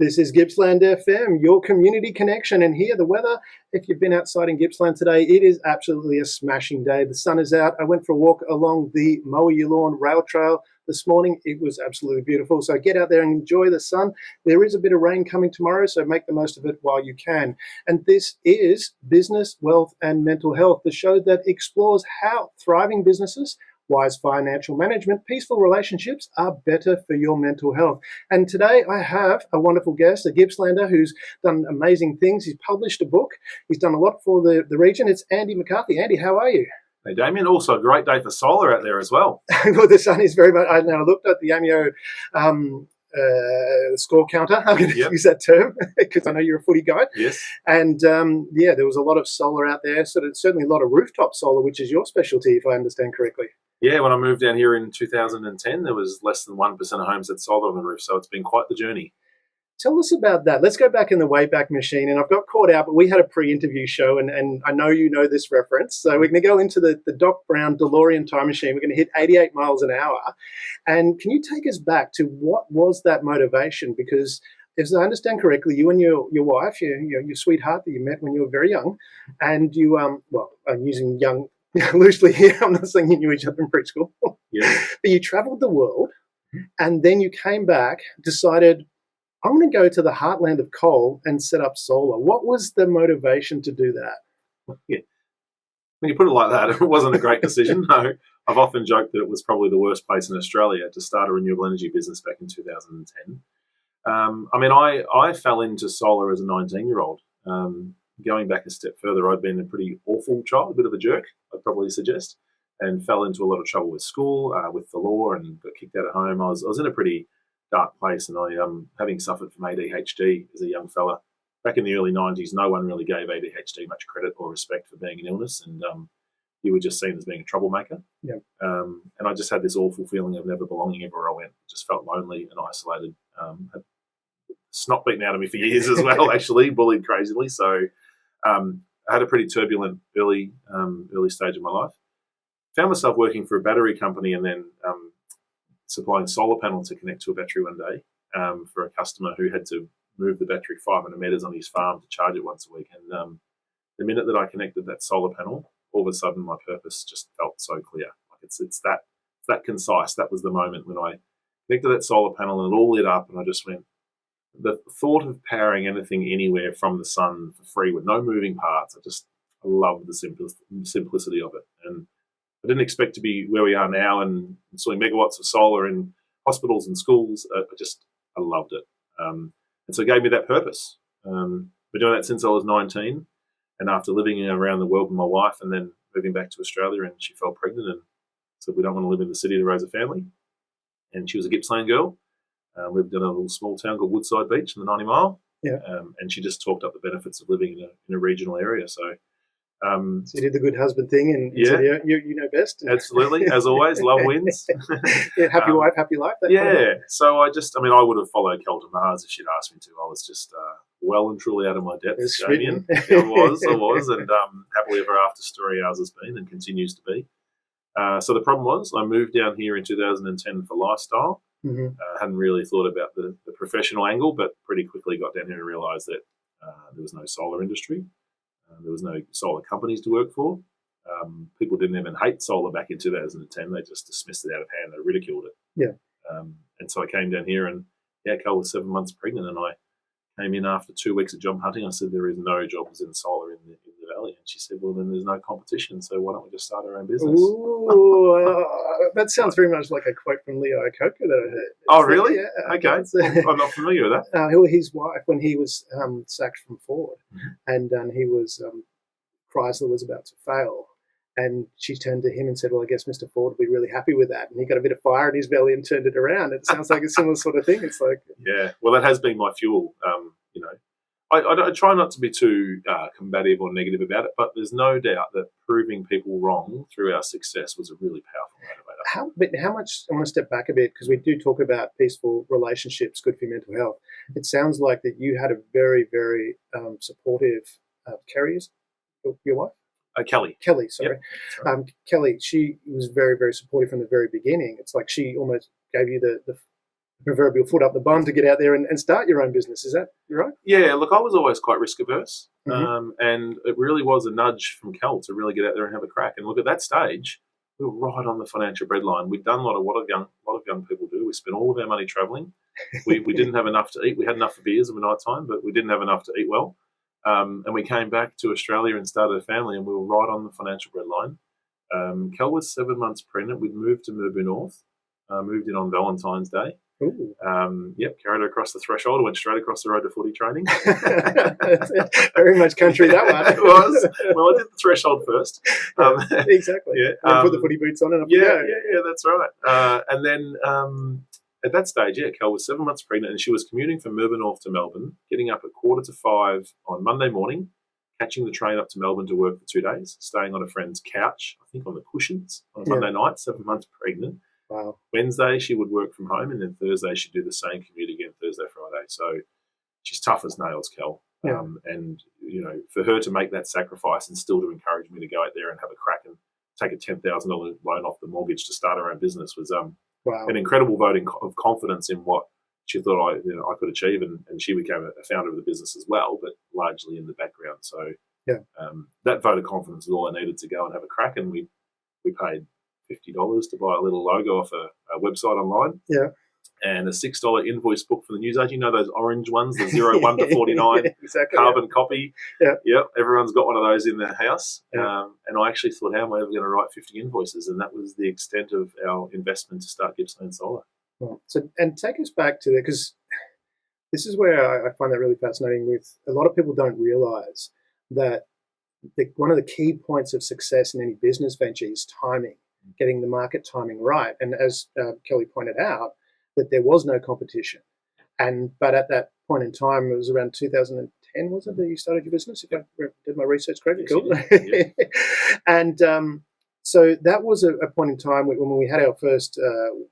This is Gippsland FM, your community connection. And here, the weather, if you've been outside in Gippsland today, it is absolutely a smashing day. The sun is out. I went for a walk along the Moa Lawn rail trail this morning. It was absolutely beautiful. So get out there and enjoy the sun. There is a bit of rain coming tomorrow, so make the most of it while you can. And this is Business, Wealth and Mental Health, the show that explores how thriving businesses, wise financial management, peaceful relationships are better for your mental health. And today I have a wonderful guest, a Gippslander who's done amazing things. He's published a book. He's done a lot for the region. It's Andy McCarthy. Andy, how are you? Hey, Damian. Also a great day for solar out there as well. Well, the sun is very much... I now looked at the AMIO score counter. I'm going to use that term because I know you're a footy guy. Yes. And there was a lot of solar out there. Certainly a lot of rooftop solar, which is your specialty, if I understand correctly. Yeah, when I moved down here in 2010, there was less than 1% of homes that solar on the roof, so it's been quite the journey. Tell us about that. Let's go back in the Wayback Machine, and I've got caught out, but we had a pre-interview show, and I know you know this reference, so we're going to go into the Doc Brown DeLorean time machine. We're going to hit 88 miles an hour, and can you take us back to what was that motivation? Because as I understand correctly, you and your wife, your sweetheart that you met when you were very young, and you, I'm using young loosely here, I'm not saying you knew each other in preschool, yeah. But you travelled the world, and then you came back, decided, I'm going to go to the heartland of coal and set up solar. What was the motivation to do that? Yeah. When you put it like that, it wasn't a great decision. No, I've often joked that it was probably the worst place in Australia to start a renewable energy business back in 2010. I fell into solar as a 19-year-old. Going back a step further, I'd been a pretty awful child, a bit of a jerk, I'd probably suggest, and fell into a lot of trouble with school, with the law, and got kicked out of home. I was in a pretty dark place, and I, having suffered from ADHD as a young fella, back in the early 90s, no one really gave ADHD much credit or respect for being an illness, and you were just seen as being a troublemaker. Yeah. And I just had this awful feeling of never belonging everywhere I went. Just felt lonely and isolated. Had snot beaten out of me for years as well, actually, bullied crazily. So I had a pretty turbulent early stage of my life. Found myself working for a battery company and then supplying solar panels to connect to a battery one day for a customer who had to move the battery 500 metres on his farm to charge it once a week. And the minute that I connected that solar panel, all of a sudden my purpose just felt so clear. Like it's that concise. That was the moment when I connected that solar panel and it all lit up, and I just went, the thought of powering anything anywhere from the sun for free with no moving parts, I love the simplicity of it. And I didn't expect to be where we are now and installing megawatts of solar in hospitals and schools. I loved it. And so it gave me that purpose. Been doing that since I was 19. And after living around the world with my wife and then moving back to Australia, and she fell pregnant and said, we don't want to live in the city to raise a family. And she was a Gippsland girl. Lived in a little small town called Woodside Beach in the 90 Mile. Yeah. And she just talked up the benefits of living in a regional area. So you did the good husband thing and said, you know best. Absolutely. As always, love wins. Happy wife, happy life. So I would have followed Kel to Mars if she'd asked me to. I was just well and truly out of my depth. I was. And happily ever after story ours has been and continues to be. So the problem was I moved down here in 2010 for lifestyle. Mm-hmm. Hadn't really thought about the professional angle, but pretty quickly got down here and realised that there was no solar industry. There was no solar companies to work for. People didn't even hate solar back in 2010. They just dismissed it out of hand. They ridiculed it. Yeah. And so I came down here and, Cal was 7 months pregnant, and I came in after 2 weeks of job hunting. I said, there is no jobs in solar in the valley. And she said, well, then there's no competition, so why don't we just start our own business? Ooh, that sounds very much like a quote from Leo Iacocca that I heard. Oh, really? Yeah. Okay. I'm not familiar with that. His wife, when he was sacked from Ford, and he was Chrysler was about to fail, and she turned to him and said, well, I guess Mr. Ford would be really happy with that. And he got a bit of fire in his belly and turned it around. It sounds like a similar sort of thing. It's like... Yeah, well, that has been my fuel, I try not to be too combative or negative about it, but there's no doubt that proving people wrong through our success was a really powerful motivator. How much, I want to step back a bit because we do talk about peaceful relationships, good for your mental health. It sounds like that you had a very, very supportive, Kerry's, your wife? Kelly. Kelly, sorry. Yep, right. Kelly, she was very, very supportive from the very beginning. It's like she almost gave you the proverbial foot up the bum to get out there and start your own business. Is that right? Yeah, look, I was always quite risk averse, Mm-hmm. and it really was a nudge from Cal to really get out there and have a crack. And look, at that stage, we were right on the financial breadline. We'd done what a lot of young people do. We spent all of our money travelling. We didn't have enough to eat. We had enough for beers in the night time, but we didn't have enough to eat well. And we came back to Australia and started a family, and we were right on the financial breadline. Cal was 7 months pregnant. We'd moved to Murbu North, moved in on Valentine's Day. Ooh. Carried her across the threshold, went straight across the road to footy training. Very much country, that one. It was. Well, I did the threshold first. Exactly. Yeah. And put the footy boots on and up you go. Yeah, that's right. And then at that stage, Cal was 7 months pregnant, and she was commuting from Murbu North to Melbourne, getting up at 4:45 on Monday morning, catching the train up to Melbourne to work for 2 days, staying on a friend's couch, I think on the cushions, on Monday night, 7 months pregnant. Wow. Wednesday, she would work from home, and then Thursday, she'd do the same commute again, Thursday, Friday. So she's tough as nails, Cal. Yeah. And, for her to make that sacrifice and still to encourage me to go out there and have a crack and take a $10,000 loan off the mortgage to start her own business was an incredible vote of confidence in what she thought I could achieve. And she became a founder of the business as well, but largely in the background. So that vote of confidence was all I needed to go and have a crack. And we paid $50 to buy a little logo off a website online. Yeah. And a $6 invoice book for the newsagent. You know those orange ones, the 01 to 49 exactly, carbon copy. Yeah. Yep. Everyone's got one of those in their house. Yeah. And I actually thought, how am I ever going to write 50 invoices? And that was the extent of our investment to start Gippsland Solar. Right. So, and take us back to that, because this is where I find that really fascinating. With a lot of people don't realise that one of the key points of success in any business venture is timing, getting the market timing right. And as Kelly pointed out, that there was no competition. But at that point in time, it was around 2010, was it, that you started your business, if I did my research correctly? Yes, cool. Yeah. And so that was a point in time when we had our first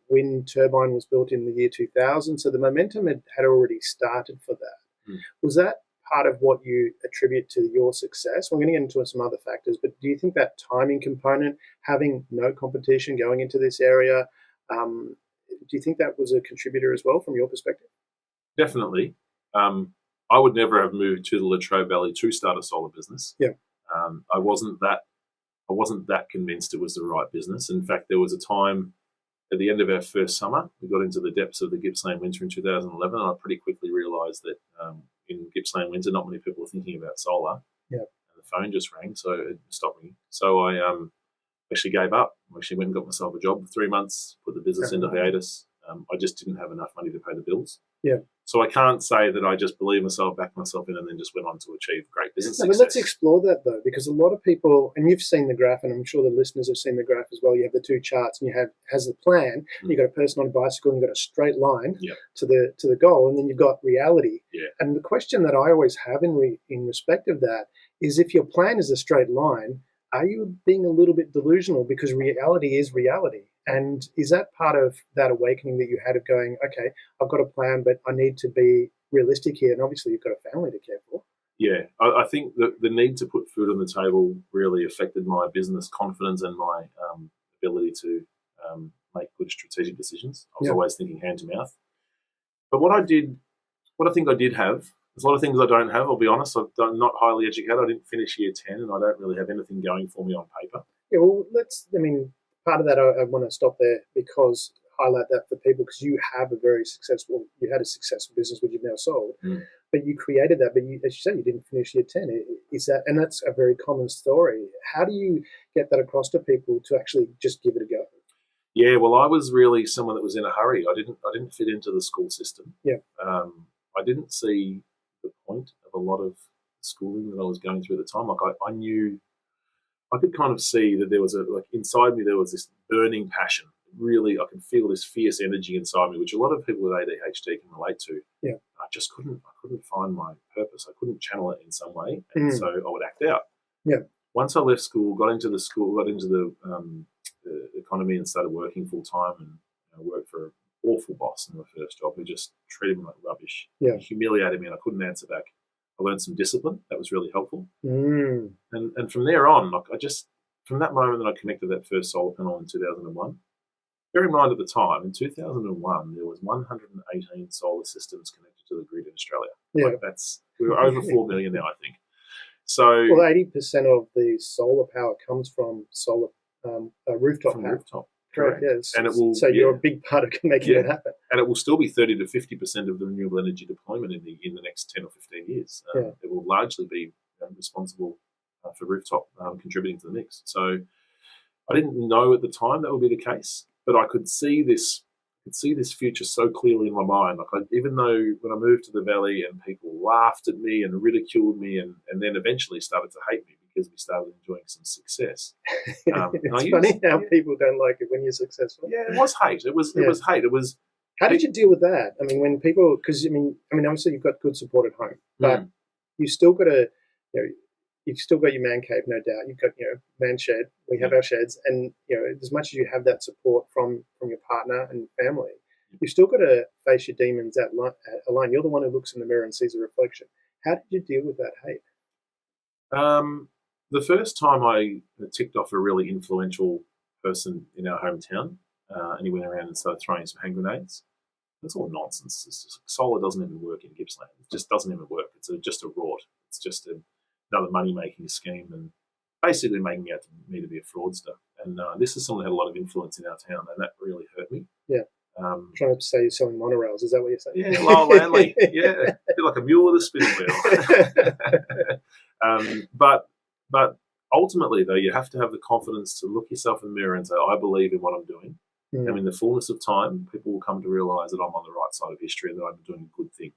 wind turbine was built in the year 2000. So the momentum had already started for that. Was that part of what you attribute to your success? We're going to get into some other factors, but do you think that timing component, having no competition going into this area, do you think that was a contributor as well from your perspective? Definitely. I would never have moved to the Latrobe Valley to start a solar business. Yeah. I wasn't that convinced it was the right business. In fact, there was a time at the end of our first summer, we got into the depths of the Gippsland winter in 2011, and I pretty quickly realised that in Gippsland winter, not many people were thinking about solar. Yeah. And the phone just rang, so it stopped ringing. So I actually gave up. I actually went and got myself a job for 3 months, put the business into hiatus. I just didn't have enough money to pay the bills. Yeah. So I can't say that I just believed myself, backed myself in, and then just went on to achieve great business success. But let's explore that, though, because a lot of people, and you've seen the graph, and I'm sure the listeners have seen the graph as well. You have the two charts, and has the plan. And you've got a person on a bicycle, and you've got a straight line to the goal, and then you've got reality. Yeah. And the question that I always have in respect of that is, if your plan is a straight line, are you being a little bit delusional? Because reality is reality. And is that part of that awakening that you had of going, okay, I've got a plan, but I need to be realistic here? And obviously you've got a family to care for. Yeah, I think that the need to put food on the table really affected my business confidence and my ability to make good strategic decisions. I was always thinking hand to mouth. But what I think I did have, there's a lot of things I don't have, I'll be honest. I'm not highly educated. I didn't finish year 10, and I don't really have anything going for me on paper. Yeah, well, part of that I want to stop there, because highlight that for people, because you had a successful business which you've now sold, but you created that, but you, as you said, you didn't finish year 10. And that's a very common story. How do you get that across to people to actually just give it a go? Yeah, well, I was really someone that was in a hurry. I didn't fit into the school system. Yeah. I didn't see the point of a lot of schooling that I was going through at the time. Like I knew, I could kind of see that there was inside me, there was this burning passion. Really, I could feel this fierce energy inside me, which a lot of people with ADHD can relate to. Yeah. I couldn't find my purpose. I couldn't channel it in some way. And so I would act out. Yeah. Once I left school, got into the economy and started working full time, and worked for an awful boss in my first job who just treated me like rubbish. Yeah. Humiliated me, and I couldn't answer back. I learned some discipline. That was really helpful. And from there on, from that moment that I connected that first solar panel in 2001, bear in mind at the time, in 2001, there was 118 solar systems connected to the grid in Australia. Yeah. Like we're over 4 million now, I think. So, well, 80% of the solar power comes from solar rooftop from power. rooftop. Correct. Yes. And it will. So you're a big part of making it happen. And it will still be 30 to 50% of the renewable energy deployment in the next 10 or 15 years. It will largely be responsible for rooftop contributing to the mix. So I didn't know at the time that would be the case, but I could see this future so clearly in my mind. Like even though when I moved to the valley and people laughed at me and ridiculed me and then eventually started to hate me because we started enjoying some success. It's funny how people don't like it when you're successful. Yeah, it was hate. It was hate. It was. How did you deal with that? I mean, when people, because I mean, obviously you've got good support at home, but you still got to, you've still got your man cave, no doubt. You've got, man shed. We have our sheds, and as much as you have that support from your partner and family, you've still got to face your demons alone. You're the one who looks in the mirror and sees a reflection. How did you deal with that hate? The first time I ticked off a really influential person in our hometown, and he went around and started throwing some hand grenades. That's all nonsense. It's just, solar doesn't even work in Gippsland. It just doesn't even work. It's just a rort. It's just another money-making scheme and basically making out me to be a fraudster. And this is someone who had a lot of influence in our town, and that really hurt me. Yeah. Trying to say you're selling monorails. Is that what you're saying? Yeah, Lyle Landley. Yeah, a bit like a mule with a spinning wheel. But ultimately, though, you have to have the confidence to look yourself in the mirror and say, I believe in what I'm doing. And in the fullness of time, people will come to realise that I'm on the right side of history and that I'm doing a good thing.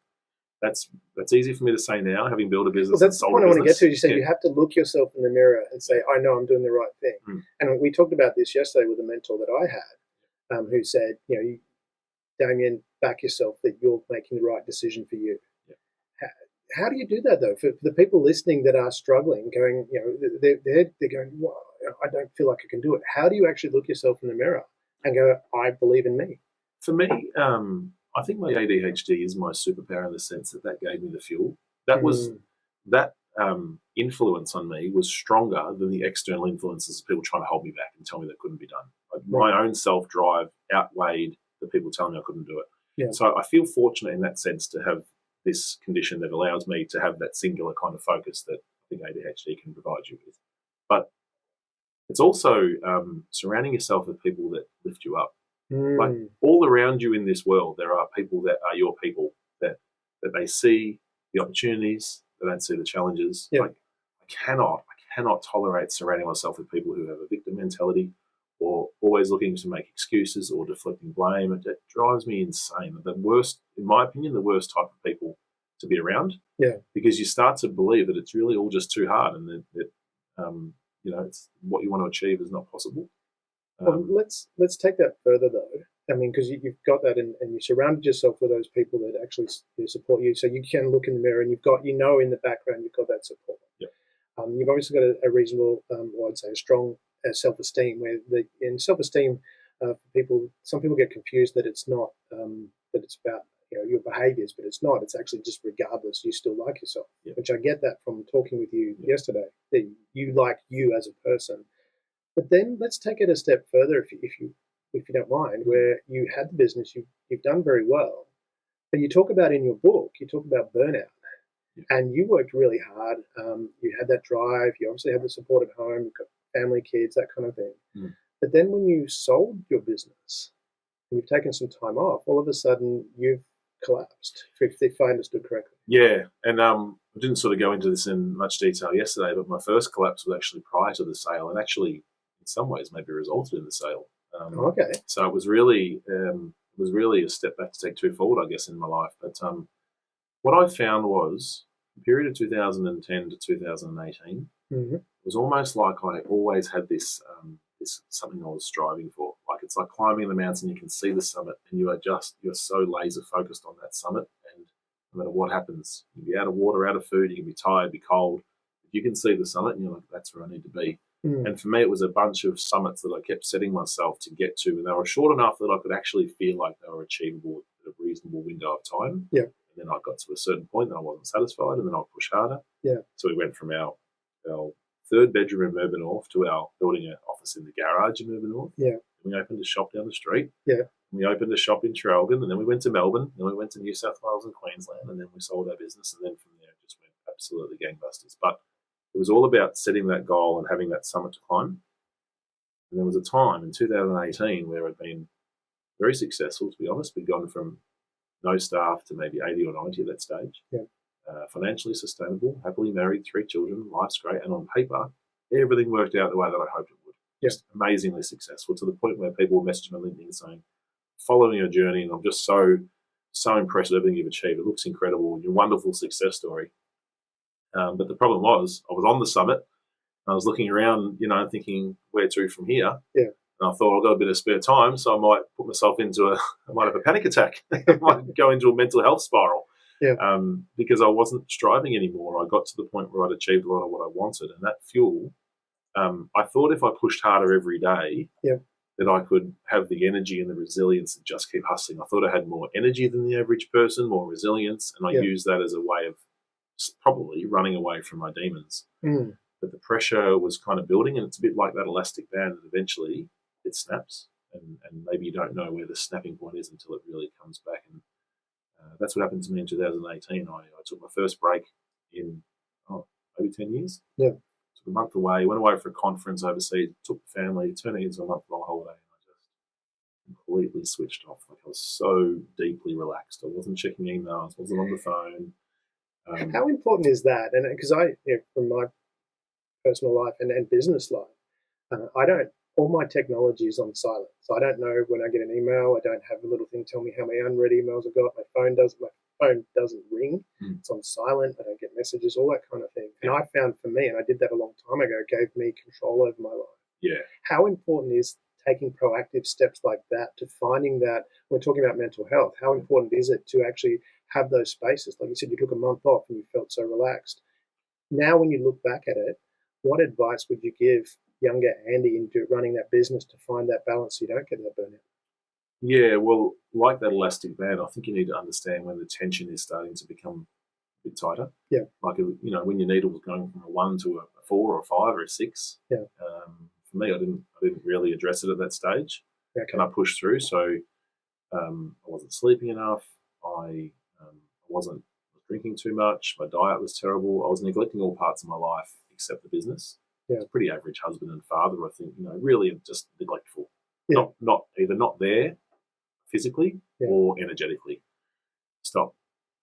That's easy for me to say now, having built a business. Well, that's the point I want to get to. You said you have to look yourself in the mirror and say, I know I'm doing the right thing. And we talked about this yesterday with a mentor that I had who said, Damian, back yourself that you're making the right decision for you. How do you do that, though, for the people listening that are struggling, going, they're going, well, I don't feel like I can do it. How do you actually look yourself in the mirror and go, I believe in me? For me, I think my ADHD is my superpower in the sense that gave me the fuel. That was that influence on me was stronger than the external influences of people trying to hold me back and tell me that couldn't be done. Like my own self-drive outweighed the people telling me I couldn't do it. Yeah. So I feel fortunate in that sense to have this condition that allows me to have that singular kind of focus that I think ADHD can provide you with. But it's also surrounding yourself with people that lift you up. Like all around you in this world, there are people that are your people, that they see the opportunities, they don't see the challenges. Yeah. Like I cannot tolerate surrounding myself with people who have a victim mentality or always looking to make excuses or deflecting blame. It drives me insane. The worst, in my opinion, the worst type of people to be around. Yeah. Because you start to believe that it's really all just too hard and that it's what you want to achieve is not possible. Well, let's take that further, though. I mean, because you've got that and you surrounded yourself with those people that actually support you. So you can look in the mirror and you've got, in the background, you've got that support. Yeah. You've obviously got a reasonable, I'd say a strong self-esteem, where in self-esteem, some people get confused that it's not, that it's about, your behaviours, but it's not. It's actually just regardless, you still like yourself, which I get that from talking with you yesterday, that you like you as a person. But then let's take it a step further, if you don't mind, where you had the business, you've done very well, but you talk about in your book, you talk about burnout, and you worked really hard. You had that drive. You obviously had the support at home. You've got family, kids, that kind of thing. But then when you sold your business and you've taken some time off, all of a sudden you've collapsed, if I understood correctly. Yeah, and I didn't sort of go into this in much detail yesterday, but my first collapse was actually prior to the sale, and actually in some ways maybe resulted in the sale. Okay. So it was really a step back to take two forward, I guess, in my life. But what I found was the period of 2010 to 2018 was almost like I always had this something I was striving for. Like it's like climbing the mountain, you can see the summit, and you're so laser focused on that summit, and no matter what happens, you can be out of water, out of food, you can be tired, be cold, but you can see the summit, and you're like, that's where I need to be. And for me, it was a bunch of summits that I kept setting myself to get to, and they were short enough that I could actually feel like they were achievable in a reasonable window of time. Yeah. And then I got to a certain point that I wasn't satisfied, and then I'll push harder. Yeah. So we went from our third bedroom in Melbourne North to our building an office in the garage in Melbourne North. Yeah. We opened a shop down the street. Yeah. We opened a shop in Traralgon, and then we went to Melbourne, then we went to New South Wales and Queensland, and then we sold our business, and then from there it just went absolutely gangbusters. But it was all about setting that goal and having that summit to climb. And there was a time in 2018 where I'd been very successful, to be honest. We'd gone from no staff to maybe 80 or 90 at that stage. Yeah. Financially sustainable, happily married, 3 children, life's great, and on paper, everything worked out the way that I hoped it would. Yeah. Just amazingly successful, to the point where people were messaging me on LinkedIn saying, following your journey, and I'm just so impressed with everything you've achieved. It looks incredible. Your wonderful success story. But the problem was, I was on the summit, and I was looking around, thinking, where to from here? Yeah. And I thought, I've got a bit of spare time, so I might put myself into I might have a panic attack. I might go into a mental health spiral. Yeah. Because I wasn't striving anymore. I got to the point where I'd achieved a lot of what I wanted, and that fuel, I thought if I pushed harder every day, yeah, that I could have the energy and the resilience and just keep hustling. I thought I had more energy than the average person, more resilience, and I used that as a way of probably running away from my demons. Mm. But the pressure was kind of building, and it's a bit like that elastic band, and eventually it snaps, and maybe you don't know where the snapping point is until it really comes back. And that's what happened to me in 2018. I took my first break in maybe 10 years. Yeah. Took a month away, went away for a conference overseas, took the family, turned it into a month-long holiday, and I just completely switched off. Like, I was so deeply relaxed. I wasn't checking emails, wasn't on the phone. How important is that? And because from my personal life and business life, all my technology is on silent. So I don't know when I get an email. I don't have a little thing tell me how many unread emails I've got. My phone doesn't ring. It's on silent. I don't get messages, all that kind of thing. And I found for me, and I did that a long time ago, gave me control over my life. Yeah. How important is taking proactive steps like that to finding that, we're talking about mental health, how important is it to actually have those spaces? Like you said, you took a month off and you felt so relaxed. Now when you look back at it, what advice would you give younger Andy into running that business to find that balance so you don't get that burnout? Yeah, well, like that elastic band, I think you need to understand when the tension is starting to become a bit tighter. Yeah. Like, when your needle was going from a 1 to a 4 or a 5 or a 6. Yeah. For me, I didn't really address it at that stage. Okay. And I pushed through. So I wasn't sleeping enough. I wasn't drinking too much. My diet was terrible. I was neglecting all parts of my life except the business. Yeah. I was a pretty average husband and father, I think, really just neglectful. Yeah. Not there physically or energetically. Stop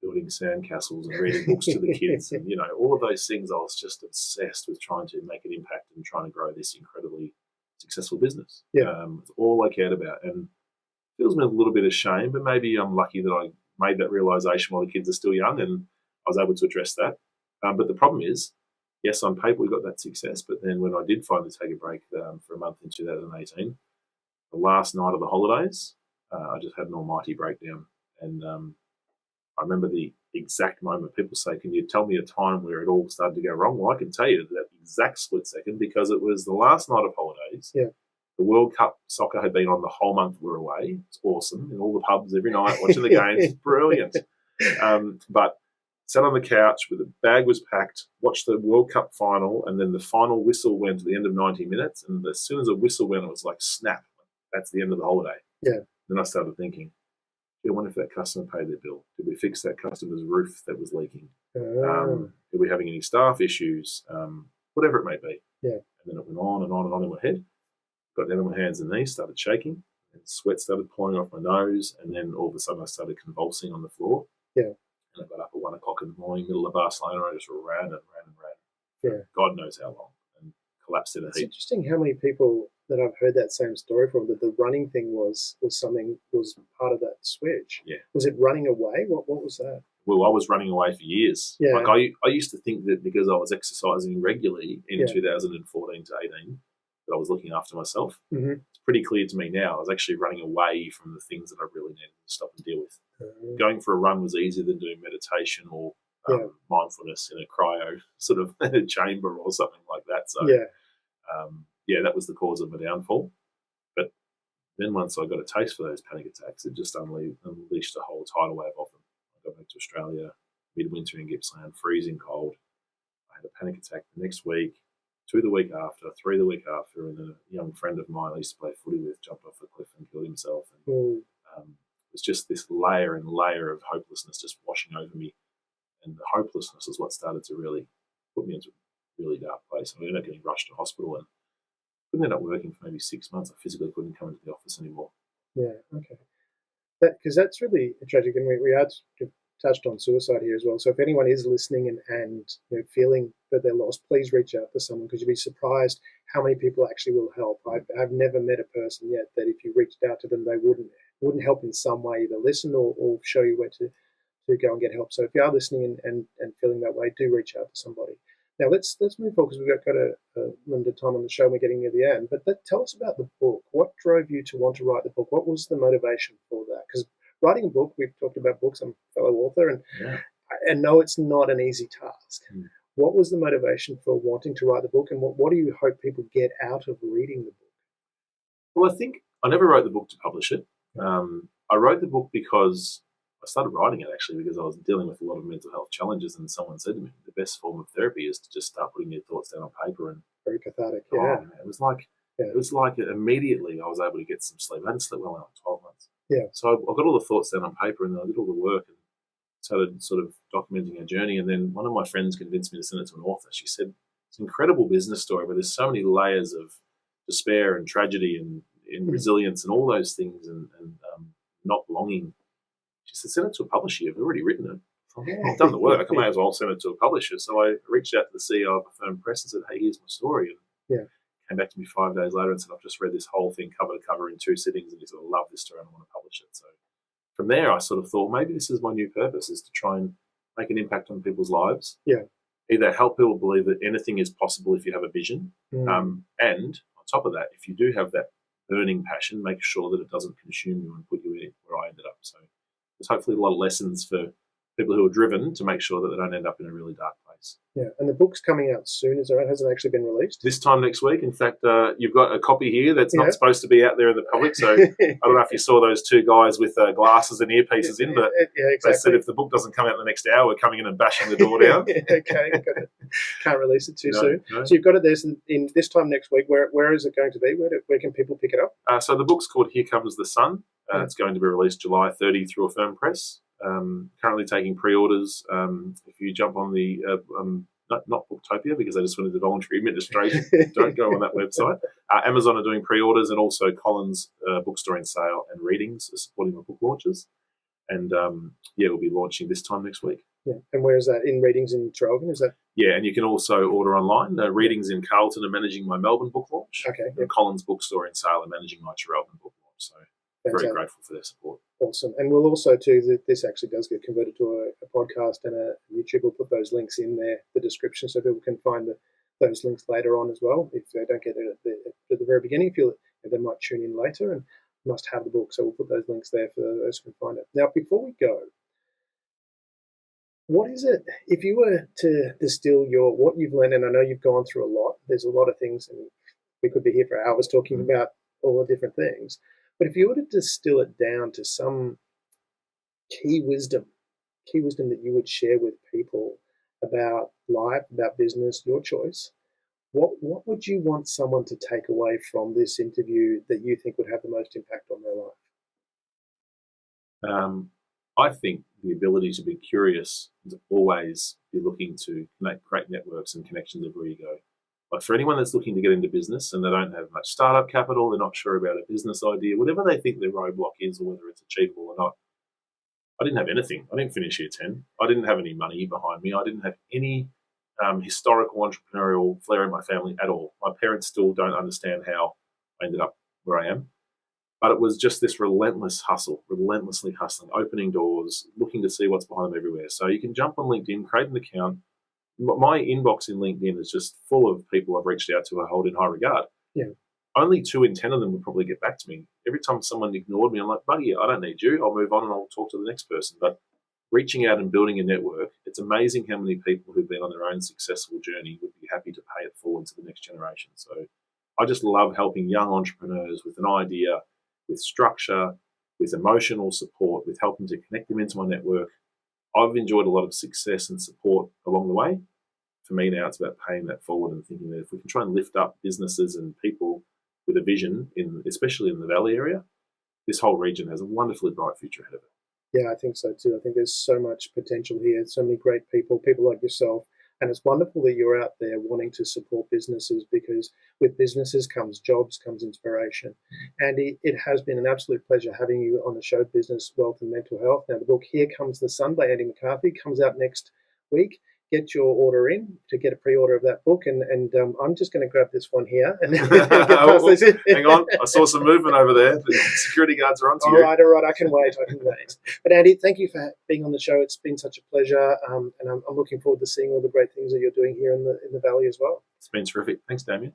building sandcastles and reading books to the kids. And, all of those things, I was just obsessed with trying to make an impact and trying to grow this incredibly successful business. Yeah. It's all I cared about. And it fills me with a little bit of shame, but maybe I'm lucky that I made that realization while the kids are still young and I was able to address that. But the problem is, yes, on paper we got that success, but then when I did finally take a break for a month in 2018, the last night of the holidays, I just had an almighty breakdown. And I remember the exact moment. People say, can you tell me a time where it all started to go wrong? Well, I can tell you that exact split second, because it was the last night of holidays. Yeah. The World Cup soccer had been on the whole month we were away. It's awesome. In all the pubs every night, watching the games. It's brilliant. But sat on the couch with the bag was packed, watched the World Cup final, and then the final whistle went at the end of 90 minutes. And as soon as the whistle went, it was like, snap, that's the end of the holiday. Yeah. Then I started thinking, I wonder if that customer paid their bill. Did we fix that customer's roof that was leaking? Are we having any staff issues? Whatever it may be. Yeah. And then it went on and on and on in my head. Got down on my hands and knees, started shaking, and sweat started pouring off my nose, and then all of a sudden I started convulsing on the floor. Yeah. And I got up at 1 o'clock in the morning, middle of Barcelona, I just ran Yeah. God knows how long, and collapsed in a It's heap. interesting how many people that I've heard that same story from, that the running thing was part of that switch. Yeah. Was it running away? What was that? Well, I was running away for years. Yeah. Like I used to think that because I was exercising regularly in Yeah. 2014 to 18, that I was looking after myself. Mm-hmm. It's pretty clear to me now I was actually running away from the things that I really needed to stop and deal with. Going for a run was easier than doing meditation or mindfulness in a cryo sort of chamber or something like that. So, that was the cause of my downfall. But then once I got a taste for those panic attacks, it just unleashed a whole tidal wave of them. I got back to Australia, midwinter in Gippsland, freezing cold. I had a panic attack the next week. 2 the week after, 3 the week after, and then a young friend of mine I used to play footy with jumped off a cliff and killed himself. And it was just this layer and layer of hopelessness just washing over me. And the hopelessness is what started to really put me into a really dark place. I ended up getting rushed to hospital and couldn't end up working for maybe 6 months. I physically couldn't come into the office anymore. Yeah, okay. Because that's really tragic, and we are touched on suicide here as well. So if anyone is listening and feeling that they're lost, please reach out to someone, because you'd be surprised how many people actually will help. I've never met a person yet that if you reached out to them, they wouldn't help in some way, either listen or show you where to go and get help. So if you are listening and feeling that way, do reach out to somebody. Now let's move on, because we've got a limited time on the show and we're getting near the end. But tell us about the book. What drove you to want to write the book? What was the motivation for that? Because writing a book, we've talked about books, I'm a fellow author, and know it's not an easy task. What was the motivation for wanting to write the book, and what do you hope people get out of reading the book? Well, I think I never wrote the book to publish it. I wrote the book because I started writing it actually because I was dealing with a lot of mental health challenges, and someone said to me, the best form of therapy is to just start putting your thoughts down on paper. And very cathartic. Man, it was like immediately I was able to get some sleep. I hadn't slept well in 12 months. Yeah. So I got all the thoughts down on paper, and then I did all the work and started sort of documenting our journey. And then one of my friends convinced me to send it to an author. She said, it's an incredible business story, but there's so many layers of despair and tragedy and resilience and all those things and not belonging. She said, send it to a publisher. You've already written it. I've done the work. I may as well send it to a publisher. So I reached out to the CEO of a firm press and said, hey, here's my story. And came back to me 5 days later and said, I've just read this whole thing cover to cover in 2 sittings, and he sort of loved this story and I want to publish it. So from there, I sort of thought, maybe this is my new purpose, is to try and make an impact on people's lives. Yeah. Either help people believe that anything is possible if you have a vision. And on top of that, if you do have that burning passion, make sure that it doesn't consume you and put you in where I ended up. So there's hopefully a lot of lessons for people who are driven to make sure that they don't end up in a really dark place. Yeah, and the book's coming out soon, is that right? Hasn't actually been released? This time next week. In fact, you've got a copy here that's not supposed to be out there in the public. So I don't know if you saw those 2 guys with glasses and earpieces in, but exactly. They said if the book doesn't come out in the next hour, we're coming in and bashing the door down. Okay, can't release it too soon. No. So you've got it there in this time next week. Where is it going to be? Where can people pick it up? So the book's called Here Comes the Sun. It's going to be released July 30 through a firm press. Currently taking pre-orders. If you jump on the not Booktopia, because I just went into voluntary administration. Don't go on that website. Amazon are doing pre-orders, and also Collins Bookstore in Sale and Readings are supporting the book launches. And we'll be launching this time next week. Yeah, and where is that? In Readings in Traralgon, is that? Yeah, and you can also order online. Readings in Carlton are managing my Melbourne book launch. Okay. And Collins Bookstore in Sale are managing my Traralgon book launch. So very grateful for their support. Awesome. And we'll also, too, this actually does get converted to a podcast and a YouTube. We'll put those links in there, the description, so people can find those links later on as well. If they don't get it at the very beginning, they might tune in later and must have the book. So we'll put those links there for those who can find it. Now, before we go, what is it, if you were to distill what you've learned, and I know you've gone through a lot, there's a lot of things, and we could be here for hours talking about all the different things, but if you were to distill it down to some key wisdom that you would share with people about life, about business, your choice, what would you want someone to take away from this interview that you think would have the most impact on their life? I think the ability to be curious and to always be looking to create networks and connections everywhere you go. Like for anyone that's looking to get into business and they don't have much startup capital, they're not sure about a business idea, whatever they think their roadblock is or whether it's achievable or not. I didn't have anything. I didn't finish year 10. I didn't have any money behind me. I didn't have any historical entrepreneurial flair in my family at all. My parents still don't understand how I ended up where I am. But it was just this relentless hustle, relentlessly hustling, opening doors, looking to see what's behind them everywhere. So you can jump on LinkedIn, create an account. My inbox in LinkedIn is just full of people I've reached out to I hold in high regard. Yeah. Only 2 in 10 of them would probably get back to me. Every time someone ignored me, I'm like, buddy, I don't need you. I'll move on and I'll talk to the next person. But reaching out and building a network, it's amazing how many people who've been on their own successful journey would be happy to pay it forward to the next generation. So I just love helping young entrepreneurs with an idea, with structure, with emotional support, with helping to connect them into my network. I've enjoyed a lot of success and support along the way. for me now, it's about paying that forward and thinking that if we can try and lift up businesses and people with a vision, especially in the Valley area, this whole region has a wonderfully bright future ahead of it. Yeah, I think so too. I think there's so much potential here, so many great people like yourself. And it's wonderful that you're out there wanting to support businesses, because with businesses comes jobs, comes inspiration. Andy, it has been an absolute pleasure having you on the show, Business, Wealth and Mental Health. Now, the book Here Comes the Sun by Andy McCarthy comes out next week. Get your order in to get a pre-order of that book. And I'm just going to grab this one here. And get past this. Hang on. I saw some movement over there. The security guards are onto you. All right. I can wait. But Andy, thank you for being on the show. It's been such a pleasure. And I'm looking forward to seeing all the great things that you're doing here in the Valley as well. It's been terrific. Thanks, Damian.